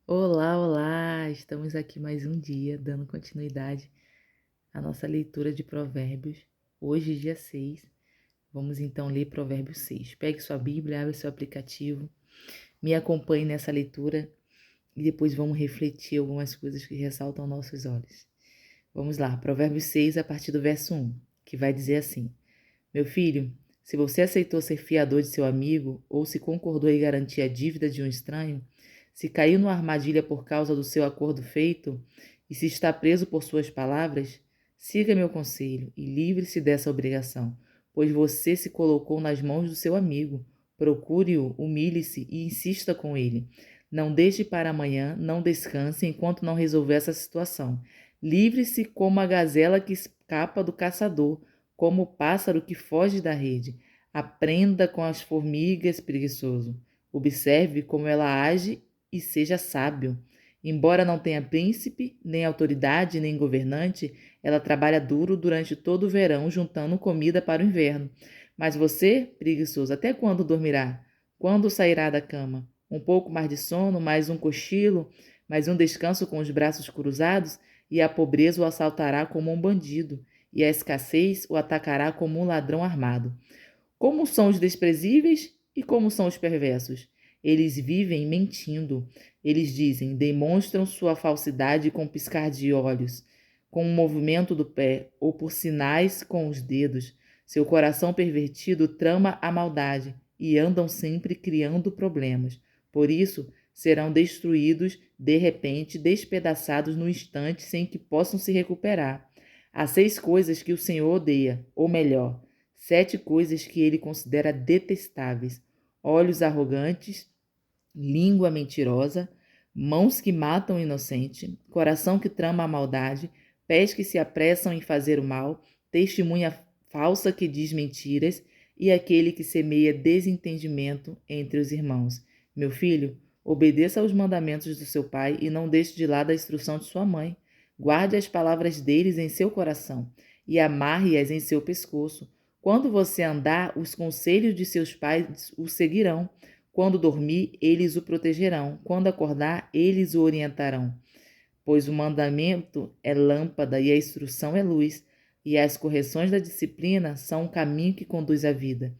Olá, olá! Estamos aqui mais um dia, dando continuidade à nossa leitura de Provérbios. Hoje, dia 6, vamos então ler Provérbios 6. Pegue sua Bíblia, abra seu aplicativo, me acompanhe nessa leitura e depois vamos refletir algumas coisas que ressaltam aos nossos olhos. Vamos lá, Provérbios 6, a partir do verso 1, que vai dizer assim: Meu filho, se você aceitou ser fiador de seu amigo ou se concordou em garantir a dívida de um estranho, se caiu numa armadilha por causa do seu acordo feito e se está preso por suas palavras, siga meu conselho e livre-se dessa obrigação, pois você se colocou nas mãos do seu amigo. Procure-o, humilhe-se e insista com ele. Não deixe para amanhã, não descanse enquanto não resolver essa situação. Livre-se como a gazela que escapa do caçador, como o pássaro que foge da rede. Aprenda com as formigas, preguiçoso. Observe como ela age e seja sábio. Embora não tenha príncipe, nem autoridade, nem governante, ela trabalha duro durante todo o verão, juntando comida para o inverno. Mas você, preguiçoso, até quando dormirá? Quando sairá da cama? Um pouco mais de sono, mais um cochilo, mais um descanso com os braços cruzados, e a pobreza o assaltará como um bandido, e a escassez o atacará como um ladrão armado. Como são os desprezíveis e como são os perversos? Eles vivem mentindo. Eles dizem, demonstram sua falsidade com piscar de olhos, com um movimento do pé ou por sinais com os dedos. Seu coração pervertido trama a maldade e andam sempre criando problemas. Por isso, serão destruídos de repente, despedaçados no instante sem que possam se recuperar. Há 6 coisas que o Senhor odeia, ou melhor, 7 coisas que ele considera detestáveis: olhos arrogantes, língua mentirosa, mãos que matam o inocente, coração que trama a maldade, pés que se apressam em fazer o mal, testemunha falsa que diz mentiras e aquele que semeia desentendimento entre os irmãos. Meu filho, obedeça aos mandamentos do seu pai e não deixe de lado a instrução de sua mãe. Guarde as palavras deles em seu coração e amarre-as em seu pescoço. Quando você andar, os conselhos de seus pais o seguirão. Quando dormir, eles o protegerão. Quando acordar, eles o orientarão. Pois o mandamento é lâmpada e a instrução é luz, e as correções da disciplina são um caminho que conduz à vida.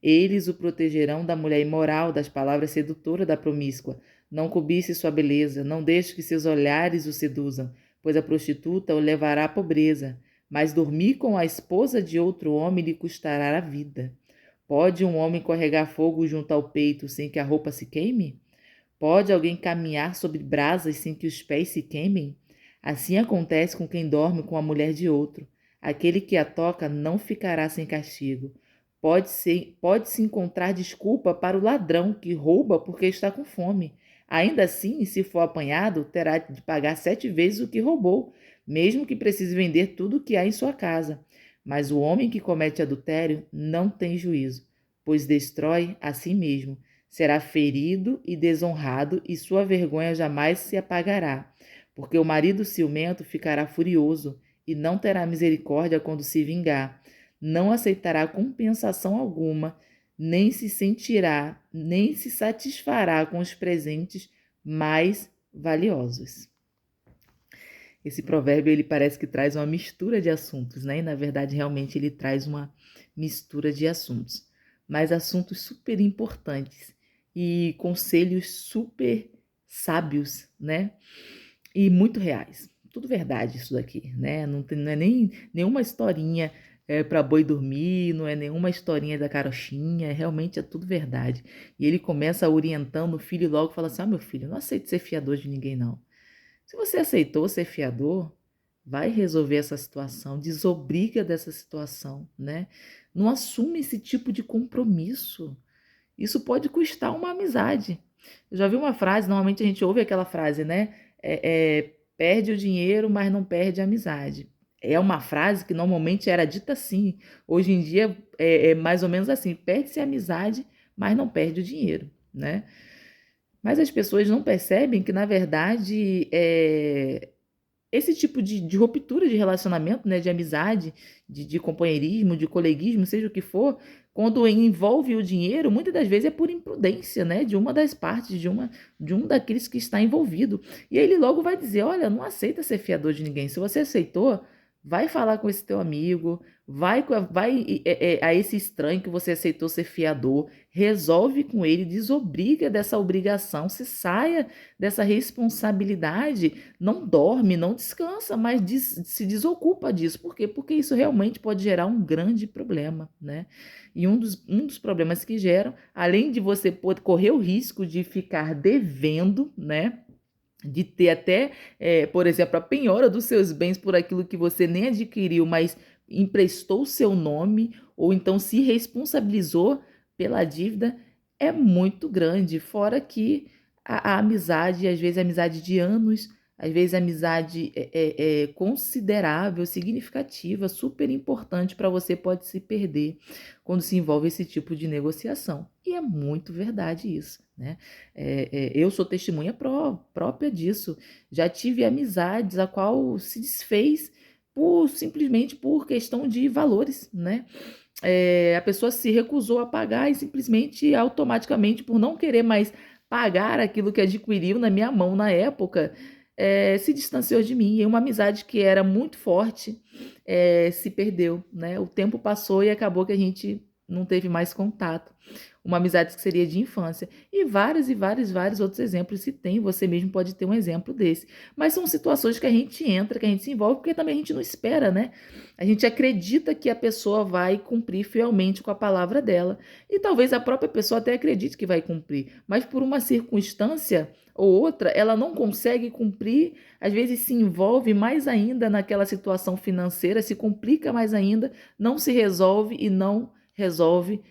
Eles o protegerão da mulher imoral, das palavras sedutoras da promíscua. Não cobice sua beleza, não deixe que seus olhares o seduzam, pois a prostituta o levará à pobreza. Mas dormir com a esposa de outro homem lhe custará a vida. Pode um homem carregar fogo junto ao peito sem que a roupa se queime? Pode alguém caminhar sobre brasas sem que os pés se queimem? Assim acontece com quem dorme com a mulher de outro. Aquele que a toca não ficará sem castigo. Pode-se encontrar desculpa para o ladrão que rouba porque está com fome. Ainda assim, se for apanhado, terá de pagar 7 vezes o que roubou, mesmo que precise vender tudo o que há em sua casa. Mas o homem que comete adultério não tem juízo, pois destrói a si mesmo. Será ferido e desonrado, e sua vergonha jamais se apagará, porque o marido ciumento ficará furioso e não terá misericórdia quando se vingar. Não aceitará compensação alguma, nem se sentirá, nem se satisfará com os presentes mais valiosos. Esse provérbio ele parece que traz uma mistura de assuntos, né? E na verdade realmente ele traz uma mistura de assuntos, mas assuntos super importantes e conselhos super sábios, né? E muito reais. Tudo verdade isso daqui, né? Não é nem nenhuma historinha para boi dormir, não é nenhuma historinha da carochinha, realmente é tudo verdade. E ele começa orientando o filho e logo fala assim: meu filho, não aceito ser fiador de ninguém, não. Se você aceitou ser fiador, vai resolver essa situação, desobriga dessa situação, né? Não assume esse tipo de compromisso. Isso pode custar uma amizade. Eu já vi uma frase, normalmente a gente ouve aquela frase, né? Perde o dinheiro, mas não perde a amizade. É uma frase que normalmente era dita assim. Hoje em dia é mais ou menos assim: perde-se a amizade, mas não perde o dinheiro, né? Mas as pessoas não percebem que, na verdade, esse tipo de ruptura de relacionamento, né, de amizade, de companheirismo, de coleguismo, seja o que for, quando envolve o dinheiro, muitas das vezes é por imprudência, né, de uma das partes, de um daqueles que está envolvido. E aí ele logo vai dizer, olha, não aceita ser fiador de ninguém. Se você aceitou, vai falar com esse teu amigo, vai a esse estranho que você aceitou ser fiador, resolve com ele, desobriga dessa obrigação, se saia dessa responsabilidade, não dorme, não descansa, mas se desocupa disso. Por quê? Porque isso realmente pode gerar um grande problema, né? E um dos problemas que geram, além de você correr o risco de ficar devendo, né? De ter até, por exemplo, a penhora dos seus bens por aquilo que você nem adquiriu, mas emprestou o seu nome, ou então se responsabilizou pela dívida, é muito grande. Fora que a amizade, às vezes a amizade de anos, às vezes a amizade é considerável, significativa, super importante para você pode se perder quando se envolve esse tipo de negociação. E é muito verdade isso, né? Eu sou testemunha própria disso. Já tive amizades a qual se desfez simplesmente por questão de valores, né? A pessoa se recusou a pagar e simplesmente, automaticamente, por não querer mais pagar aquilo que adquiriu na minha mão na época, se distanciou de mim. E uma amizade que era muito forte se perdeu, né? O tempo passou e acabou que a gente não teve mais contato. Uma amizade que seria de infância. E vários outros exemplos se tem. Você mesmo pode ter um exemplo desse. Mas são situações que a gente entra, que a gente se envolve, porque também a gente não espera, né? A gente acredita que a pessoa vai cumprir fielmente com a palavra dela. E talvez a própria pessoa até acredite que vai cumprir. Mas por uma circunstância ou outra, ela não consegue cumprir, às vezes se envolve mais ainda naquela situação financeira, se complica mais ainda, não se resolve e não resolve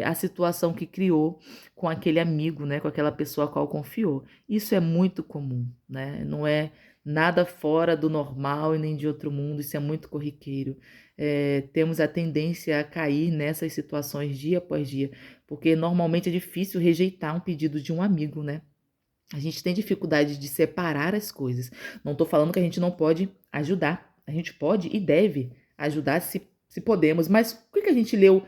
a situação que criou com aquele amigo, né, com aquela pessoa a qual confiou. Isso é muito comum, né? Não é nada fora do normal e nem de outro mundo, isso é muito corriqueiro. Temos a tendência a cair nessas situações dia após dia, porque normalmente é difícil rejeitar um pedido de um amigo, né? A gente tem dificuldade de separar as coisas. Não estou falando que a gente não pode ajudar. A gente pode e deve ajudar se podemos. Mas o que a gente leu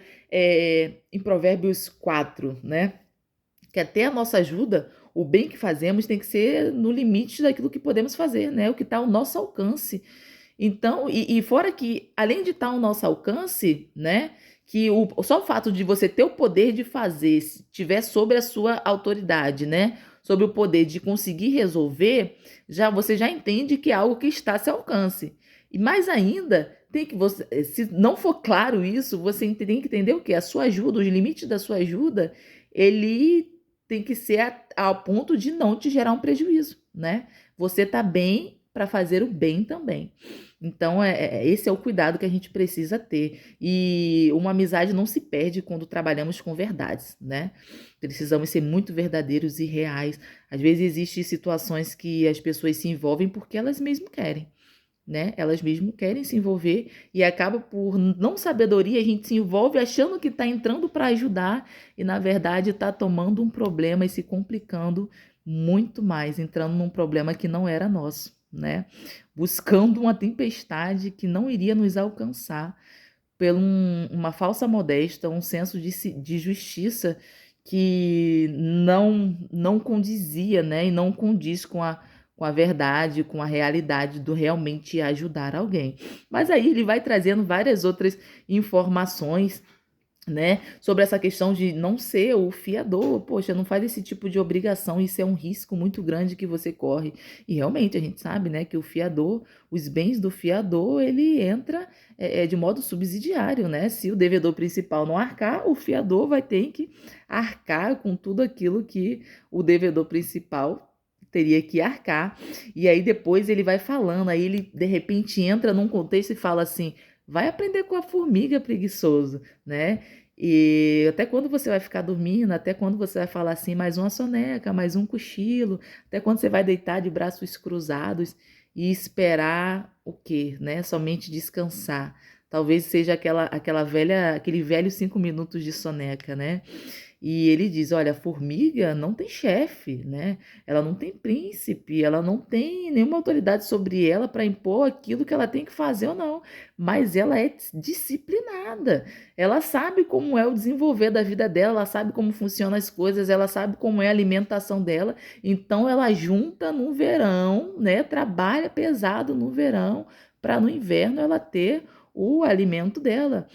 em Provérbios 4, né? Que até a nossa ajuda, o bem que fazemos tem que ser no limite daquilo que podemos fazer, né? O que está ao nosso alcance. Então, e fora que, além de estar ao nosso alcance, né? Que só o fato de você ter o poder de fazer, se tiver sobre a sua autoridade, né? Sobre o poder de conseguir resolver, você já entende que é algo que está a seu alcance. E mais ainda, tem que você, se não for claro isso, você tem que entender o quê? A sua ajuda, os limites da sua ajuda, ele tem que ser ao ponto de não te gerar um prejuízo, né? Você tá bem para fazer o bem também. Então, esse é o cuidado que a gente precisa ter. E uma amizade não se perde quando trabalhamos com verdades, né? Precisamos ser muito verdadeiros e reais. Às vezes existem situações que as pessoas se envolvem porque elas mesmas querem, né? Elas mesmas querem se envolver e acaba por não sabedoria, a gente se envolve achando que está entrando para ajudar e na verdade está tomando um problema e se complicando muito mais, entrando num problema que não era nosso, né? Buscando uma tempestade que não iria nos alcançar por uma falsa modéstia, um senso de justiça que não condizia, né? E não condiz com a verdade, com a realidade do realmente ajudar alguém. Mas aí ele vai trazendo várias outras informações, né, sobre essa questão de não ser o fiador. Poxa, não faz esse tipo de obrigação, isso é um risco muito grande que você corre. E realmente a gente sabe, né, que o fiador, os bens do fiador, ele entra de modo subsidiário, né? Se o devedor principal não arcar, o fiador vai ter que arcar com tudo aquilo que o devedor principal teria que arcar. E aí depois ele vai falando, aí ele de repente entra num contexto e fala assim: vai aprender com a formiga, preguiçoso, né? E até quando você vai ficar dormindo, até quando você vai falar assim, mais uma soneca, mais um cochilo, até quando você vai deitar de braços cruzados e esperar o quê, né? Somente descansar. Talvez seja aquele velho 5 minutos de soneca, né? E ele diz: olha, a formiga não tem chefe, né? Ela não tem príncipe, ela não tem nenhuma autoridade sobre ela para impor aquilo que ela tem que fazer ou não, mas ela é disciplinada. Ela sabe como é o desenvolver da vida dela, ela sabe como funcionam as coisas, ela sabe como é a alimentação dela. Então ela junta no verão, né? Trabalha pesado no verão para no inverno ela ter o alimento dela.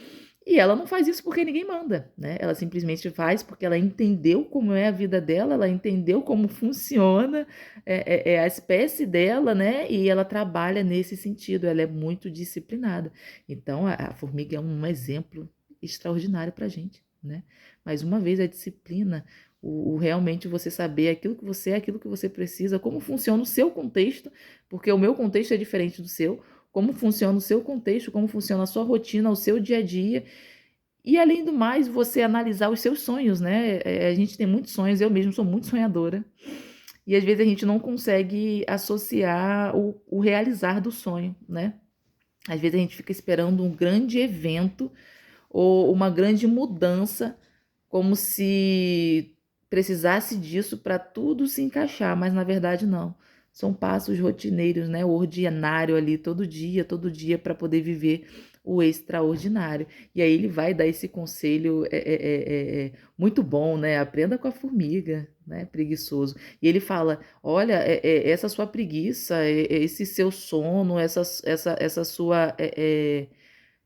E ela não faz isso porque ninguém manda, né? Ela simplesmente faz porque ela entendeu como é a vida dela, ela entendeu como funciona a espécie dela, né? E ela trabalha nesse sentido, ela é muito disciplinada. Então, a formiga é um exemplo extraordinário para a gente, né? Mais uma vez, a disciplina, realmente você saber aquilo que você é, aquilo que você precisa, como funciona o seu contexto, porque o meu contexto é diferente do seu, como funciona o seu contexto, como funciona a sua rotina, o seu dia a dia. E além do mais, você analisar os seus sonhos, né? A gente tem muitos sonhos, eu mesmo sou muito sonhadora. E às vezes a gente não consegue associar o realizar do sonho, né? Às vezes a gente fica esperando um grande evento ou uma grande mudança, como se precisasse disso para tudo se encaixar, mas na verdade não. São passos rotineiros, né? O ordinário ali, todo dia, para poder viver o extraordinário. E aí ele vai dar esse conselho muito bom, né? Aprenda com a formiga, né? Preguiçoso. E ele fala: olha, essa sua preguiça, esse seu sono, essa sua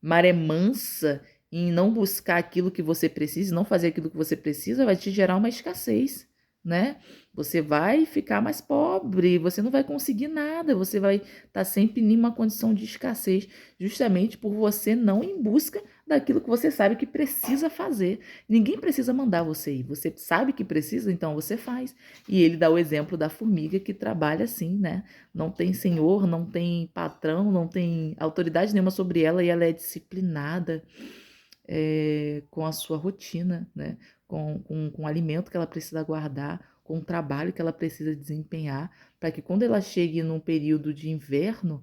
maré mansa em não buscar aquilo que você precisa, não fazer aquilo que você precisa, vai te gerar uma escassez, né? Você vai ficar mais pobre, você não vai conseguir nada, você vai estar sempre em uma condição de escassez, justamente por você não ir em busca daquilo que você sabe que precisa fazer. Ninguém precisa mandar você ir, você sabe que precisa, então você faz. E ele dá o exemplo da formiga que trabalha assim, né? Não tem senhor, não tem patrão, não tem autoridade nenhuma sobre ela e ela é disciplinada com a sua rotina, né? Com o alimento que ela precisa guardar, com o trabalho que ela precisa desempenhar, para que quando ela chegue num período de inverno,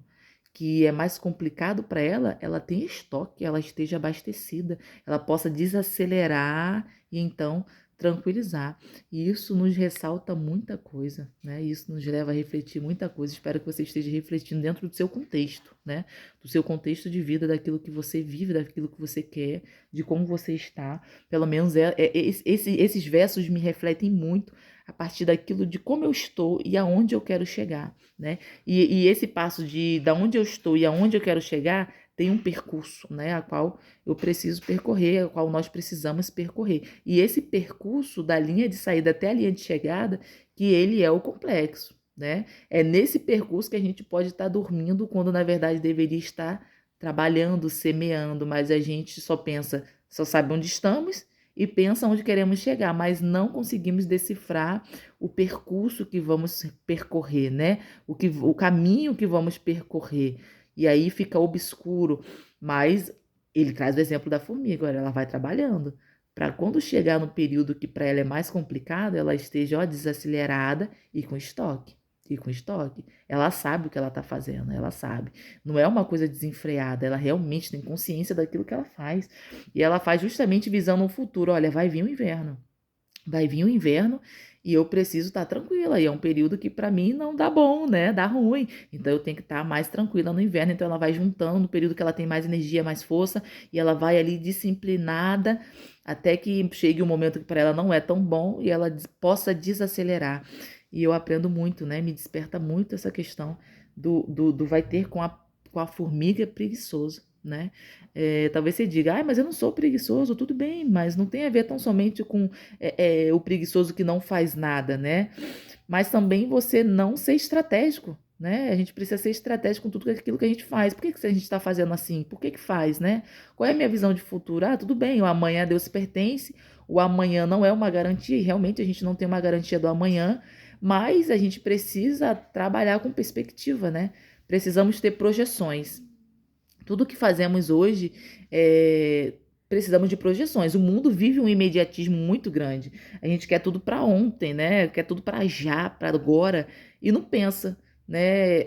que é mais complicado para ela, ela tenha estoque, ela esteja abastecida, ela possa desacelerar e então tranquilizar. E isso nos ressalta muita coisa, né? Isso nos leva a refletir muita coisa. Espero que você esteja refletindo dentro do seu contexto, né? Do seu contexto de vida, daquilo que você vive, daquilo que você quer, de como você está. Pelo menos esses versos me refletem muito a partir daquilo de como eu estou e aonde eu quero chegar, né? E esse passo de da onde eu estou e aonde eu quero chegar tem um percurso, né, a qual eu preciso percorrer, a qual nós precisamos percorrer. E esse percurso da linha de saída até a linha de chegada, que ele é o complexo, né? É nesse percurso que a gente pode estar dormindo quando na verdade deveria estar trabalhando, semeando, mas a gente só pensa, só sabe onde estamos e pensa onde queremos chegar, mas não conseguimos decifrar o percurso que vamos percorrer, né? O caminho que vamos percorrer. E aí fica obscuro. Mas ele traz o exemplo da formiga, olha, ela vai trabalhando. Para quando chegar no período que para ela é mais complicado, ela esteja desacelerada e com estoque. E com estoque. Ela sabe o que ela está fazendo, ela sabe. Não é uma coisa desenfreada, ela realmente tem consciência daquilo que ela faz. E ela faz justamente visando um futuro. Olha, vai vir o inverno. Vai vir o inverno e eu preciso estar tranquila. E é um período que para mim não dá bom, né? Dá ruim. Então eu tenho que estar mais tranquila no inverno. Então ela vai juntando no período que ela tem mais energia, mais força, e ela vai ali disciplinada até que chegue um momento que para ela não é tão bom e ela possa desacelerar. E eu aprendo muito, né? Me desperta muito essa questão do vai ter com a formiga preguiçoso, né? Talvez você diga, mas eu não sou preguiçoso, tudo bem, mas não tem a ver tão somente com o preguiçoso que não faz nada, né? Mas também você não ser estratégico, né? A gente precisa ser estratégico com tudo aquilo que a gente faz. Por que a gente está fazendo assim? Por que faz, né? Qual é a minha visão de futuro? Tudo bem, o amanhã a Deus pertence, o amanhã não é uma garantia, e realmente a gente não tem uma garantia do amanhã, mas a gente precisa trabalhar com perspectiva, né? Precisamos ter projeções. Tudo que fazemos hoje precisamos de projeções. O mundo vive um imediatismo muito grande. A gente quer tudo para ontem, né? Quer tudo para já, para agora, e não pensa, né,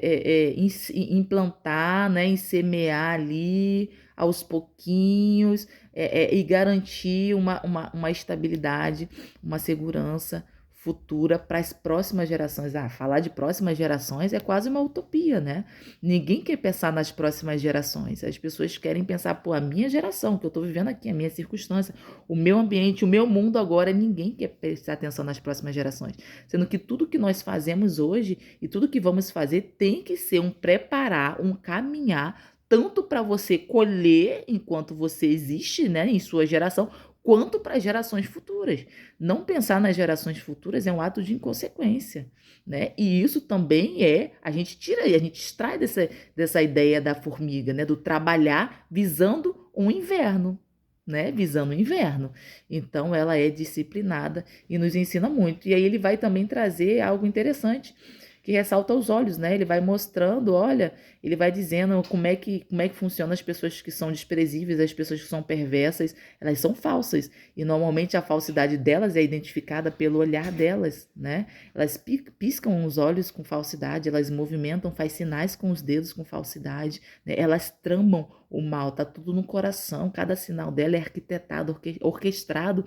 implantar, né, e semear ali aos pouquinhos, e garantir uma estabilidade, uma segurança futura para as próximas gerações. Ah, falar de próximas gerações é quase uma utopia, né? Ninguém quer pensar nas próximas gerações. As pessoas querem pensar, pô, a minha geração, que eu estou vivendo aqui, a minha circunstância, o meu ambiente, o meu mundo agora. Ninguém quer prestar atenção nas próximas gerações. Sendo que tudo que nós fazemos hoje e tudo que vamos fazer tem que ser um preparar, um caminhar, tanto para você colher enquanto você existe, né, em sua geração, quanto para as gerações futuras. Não pensar nas gerações futuras é um ato de inconsequência, né? E isso também a gente tira, a gente extrai dessa ideia da formiga, né, do trabalhar visando um inverno, né, visando o inverno. Então ela é disciplinada e nos ensina muito. E aí ele vai também trazer algo interessante que ressalta aos olhos, né? Ele vai mostrando, olha, ele vai dizendo como é que funciona as pessoas que são desprezíveis, as pessoas que são perversas, elas são falsas. E normalmente a falsidade delas é identificada pelo olhar delas, né? Elas piscam os olhos com falsidade, elas movimentam, faz sinais com os dedos com falsidade, né? Elas tramam o mal, tá tudo no coração, cada sinal dela é arquitetado, orquestrado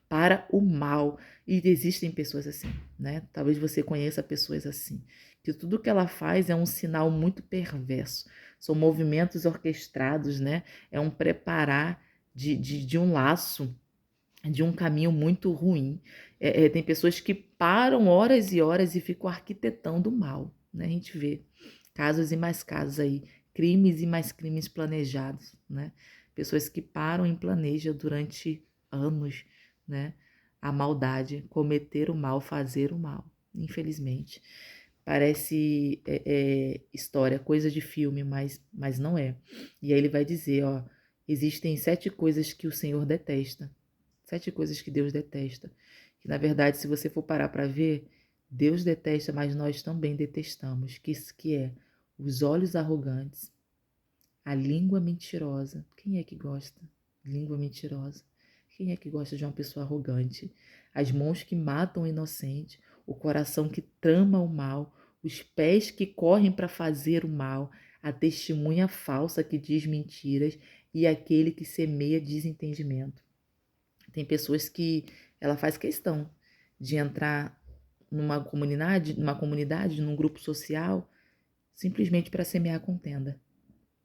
para o mal. E existem pessoas assim, né? Talvez você conheça pessoas assim, que tudo que ela faz é um sinal muito perverso. São movimentos orquestrados, né? É um preparar de um laço, de um caminho muito ruim. Tem pessoas que param horas e horas e ficam arquitetando o mal, né? A gente vê casos e mais casos aí, crimes e mais crimes planejados, né? Pessoas que param e planejam durante anos, né? A maldade, cometer o mal, fazer o mal, infelizmente. Parece história, coisa de filme, mas não é. E aí ele vai dizer, ó, existem 7 coisas que o Senhor detesta. 7 coisas que Deus detesta. Que na verdade, se você for parar para ver, Deus detesta, mas nós também detestamos. Que é os olhos arrogantes, a língua mentirosa. Quem é que gosta? Língua mentirosa. Quem é que gosta de uma pessoa arrogante? As mãos que matam o inocente, o coração que trama o mal, os pés que correm para fazer o mal, a testemunha falsa que diz mentiras e aquele que semeia desentendimento. Tem pessoas que ela faz questão de entrar numa comunidade, num grupo social, simplesmente para semear contenda.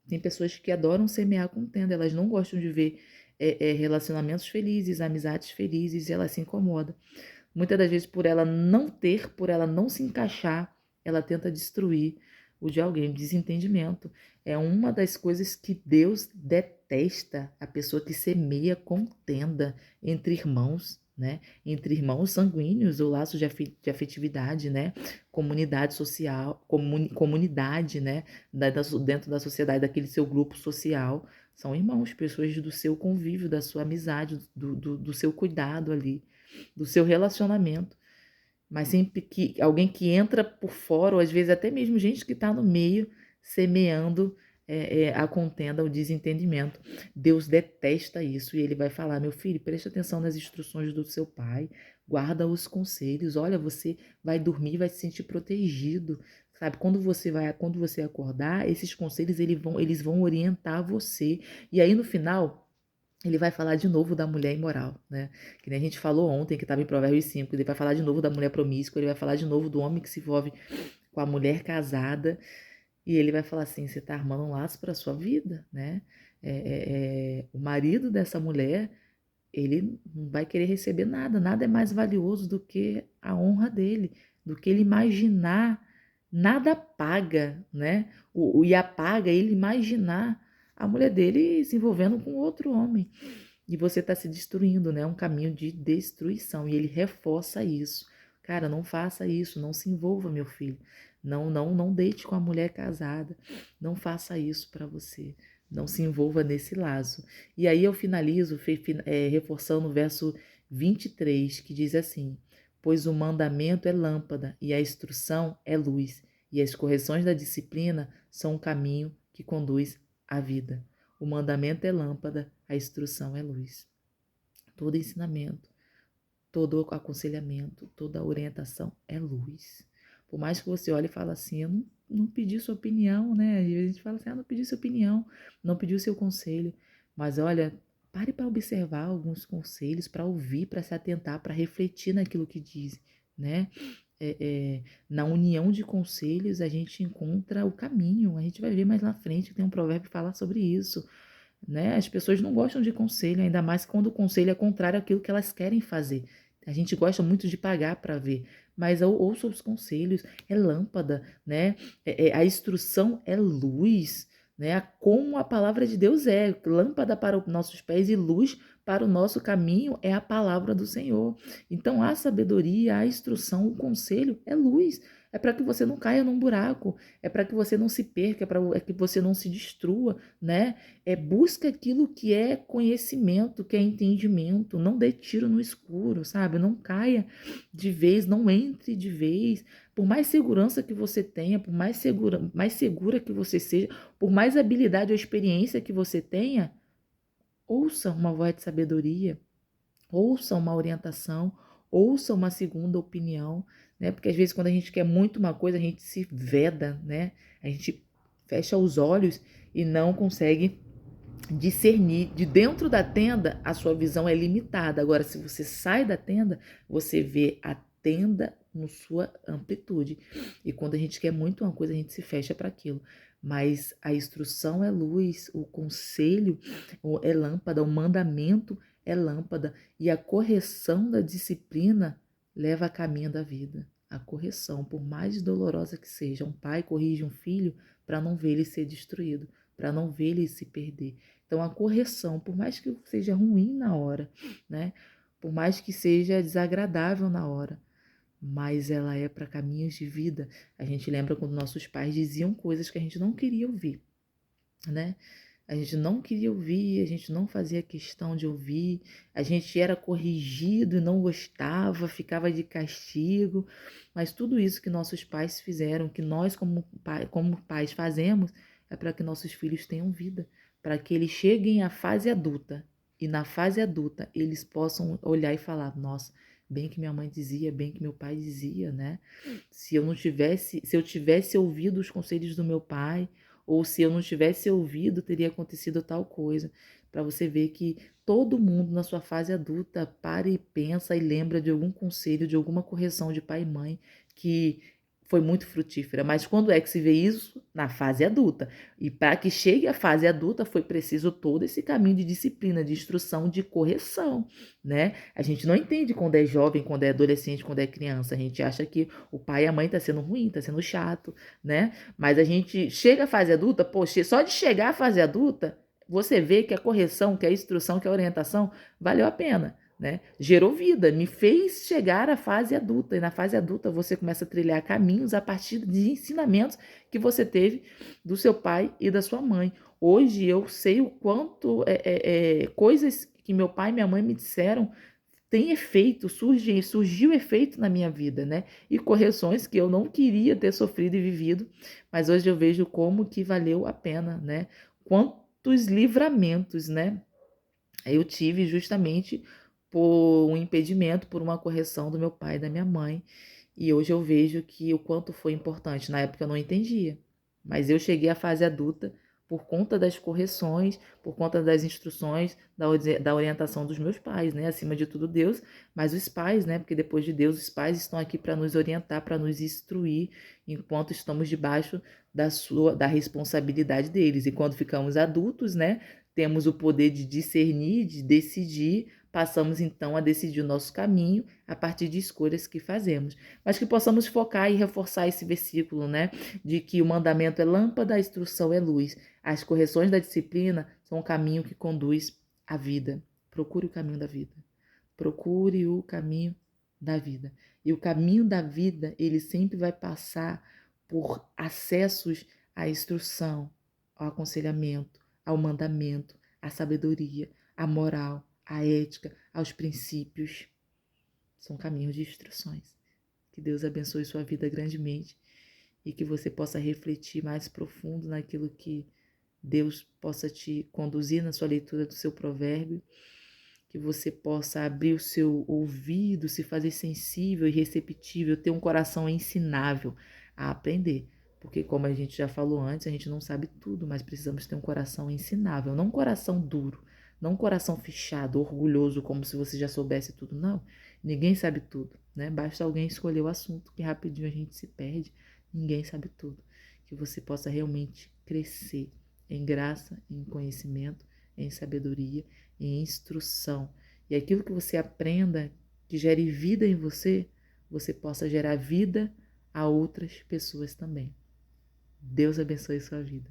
Tem pessoas que adoram semear contenda, elas não gostam de ver relacionamentos felizes, amizades felizes, e elas se incomodam. Muitas das vezes, por ela não ter, por ela não se encaixar, ela tenta destruir o de alguém. O desentendimento é uma das coisas que Deus detesta, a pessoa que semeia contenda entre irmãos, né? Entre irmãos sanguíneos, o laço de afetividade, né? Comunidade social, comunidade, né? Dentro da sociedade, daquele seu grupo social. São irmãos, pessoas do seu convívio, da sua amizade, do seu cuidado ali, do seu relacionamento. Mas sempre que alguém que entra por fora, ou às vezes até mesmo gente que está no meio, semeando a contenda, o desentendimento. Deus detesta isso e ele vai falar: meu filho, preste atenção nas instruções do seu pai, guarda os conselhos. Olha, você vai dormir, vai se sentir protegido. Sabe, quando você acordar, esses conselhos eles vão orientar você. E aí no final ele vai falar de novo da mulher imoral, né? Que nem a gente falou ontem, que estava em Provérbios 5. Ele vai falar de novo da mulher promíscua, ele vai falar de novo do homem que se envolve com a mulher casada, e ele vai falar assim: você está armando um laço para a sua vida, né? O marido dessa mulher, ele não vai querer receber nada, nada é mais valioso do que a honra dele, do que ele imaginar, nada paga, né? E apaga ele imaginar a mulher dele se envolvendo com outro homem. E você está se destruindo, né? É um caminho de destruição. E ele reforça isso. Cara, não faça isso, não se envolva, meu filho. Não deite com a mulher casada. Não faça isso para você. Não se envolva nesse laço. E aí eu finalizo reforçando o verso 23, que diz assim: pois o mandamento é lâmpada e a instrução é luz, e as correções da disciplina são um caminho que conduz à vida. O mandamento é lâmpada, a instrução é luz. Todo ensinamento, todo aconselhamento, toda orientação é luz. Por mais que você olhe e fale assim, eu não pedi sua opinião, né? Às vezes a gente fala assim, não pedi sua opinião, não pediu seu conselho. Mas olha, pare para observar alguns conselhos, para ouvir, para se atentar, para refletir naquilo que diz, né? Na união de conselhos a gente encontra o caminho. A gente vai ver mais na frente, tem um provérbio que fala sobre isso, né? As pessoas não gostam de conselho, ainda mais quando o conselho é contrário àquilo que elas querem fazer. A gente gosta muito de pagar para ver, mas ouça os conselhos, é lâmpada, né? A instrução é luz, né? Como a palavra de Deus é, lâmpada para os nossos pés e luz para o nosso caminho é a palavra do Senhor. Então, a sabedoria, a instrução, o conselho é luz. É para que você não caia num buraco, é para que você não se perca, é que você não se destrua, né? Busca aquilo que é conhecimento, que é entendimento, não dê tiro no escuro, sabe? Não caia de vez, não entre de vez. Por mais segurança que você tenha, por mais segura que você seja, por mais habilidade ou experiência que você tenha, ouça uma voz de sabedoria, ouça uma orientação, ouça uma segunda opinião, né? Porque às vezes quando a gente quer muito uma coisa, a gente se veda, né? A gente fecha os olhos e não consegue discernir. De dentro da tenda, a sua visão é limitada. Agora, se você sai da tenda, você vê a tenda na sua amplitude. E quando a gente quer muito uma coisa, a gente se fecha para aquilo. Mas a instrução é luz, o conselho é lâmpada, o mandamento é lâmpada. E a correção da disciplina leva a caminho da vida. A correção, por mais dolorosa que seja, um pai corrige um filho para não ver ele ser destruído, para não ver ele se perder. Então, a correção, por mais que seja ruim na hora, né? Por mais que seja desagradável na hora, mas ela é para caminhos de vida. A gente lembra quando nossos pais diziam coisas que a gente não queria ouvir, né? A gente não queria ouvir, a gente não fazia questão de ouvir, a gente era corrigido e não gostava, ficava de castigo, mas tudo isso que nossos pais fizeram, que nós como pais fazemos, é para que nossos filhos tenham vida, para que eles cheguem à fase adulta e na fase adulta eles possam olhar e falar, nossa, bem que minha mãe dizia, bem que meu pai dizia, né? Se eu tivesse ouvido os conselhos do meu pai, ou se eu não tivesse ouvido, teria acontecido tal coisa. Para você ver que todo mundo na sua fase adulta para e pensa e lembra de algum conselho, de alguma correção de pai e mãe que foi muito frutífera. Mas quando é que se vê isso? Na fase adulta. E para que chegue à fase adulta foi preciso todo esse caminho de disciplina, de instrução, de correção, né? A gente não entende quando é jovem, quando é adolescente, quando é criança. A gente acha que o pai e a mãe tá sendo ruim, tá sendo chato, né? Mas a gente chega à fase adulta, poxa, só de chegar à fase adulta, você vê que a correção, que a instrução, que a orientação valeu a pena, né? Gerou vida, me fez chegar à fase adulta. E na fase adulta você começa a trilhar caminhos a partir de ensinamentos que você teve do seu pai e da sua mãe. Hoje eu sei o quanto coisas que meu pai e minha mãe me disseram tem efeito, surgiu efeito na minha vida, né? E correções que eu não queria ter sofrido e vivido, mas hoje eu vejo como que valeu a pena, né? Quantos livramentos, né? Eu tive justamente por um impedimento, por uma correção do meu pai e da minha mãe. E hoje eu vejo que o quanto foi importante. Na época eu não entendia, mas eu cheguei à fase adulta por conta das correções, por conta das instruções, da orientação dos meus pais, né? Acima de tudo Deus, mas os pais, né? Porque depois de Deus, os pais estão aqui para nos orientar, para nos instruir, enquanto estamos debaixo da responsabilidade deles. E quando ficamos adultos, né? Temos o poder de discernir, de decidir, passamos então a decidir o nosso caminho a partir de escolhas que fazemos. Mas que possamos focar e reforçar esse versículo, né? De que o mandamento é lâmpada, a instrução é luz. As correções da disciplina são o caminho que conduz à vida. Procure o caminho da vida. Procure o caminho da vida. E o caminho da vida, ele sempre vai passar por acessos à instrução, ao aconselhamento, ao mandamento, à sabedoria, à moral, à ética, aos princípios. São caminhos de instruções. Que Deus abençoe sua vida grandemente e que você possa refletir mais profundo naquilo que Deus possa te conduzir na sua leitura do seu provérbio, que você possa abrir o seu ouvido, se fazer sensível e receptível, ter um coração ensinável a aprender, Porque, como a gente já falou antes, a gente não sabe tudo, mas precisamos ter um coração ensinável, não um coração duro, não um coração fechado, orgulhoso, como se você já soubesse tudo. Não, ninguém sabe tudo, né? Basta alguém escolher o assunto, que rapidinho a gente se perde. Ninguém sabe tudo. Que você possa realmente crescer em graça, em conhecimento, em sabedoria, em instrução. E aquilo que você aprenda, que gere vida em você, você possa gerar vida a outras pessoas também. Deus abençoe sua vida.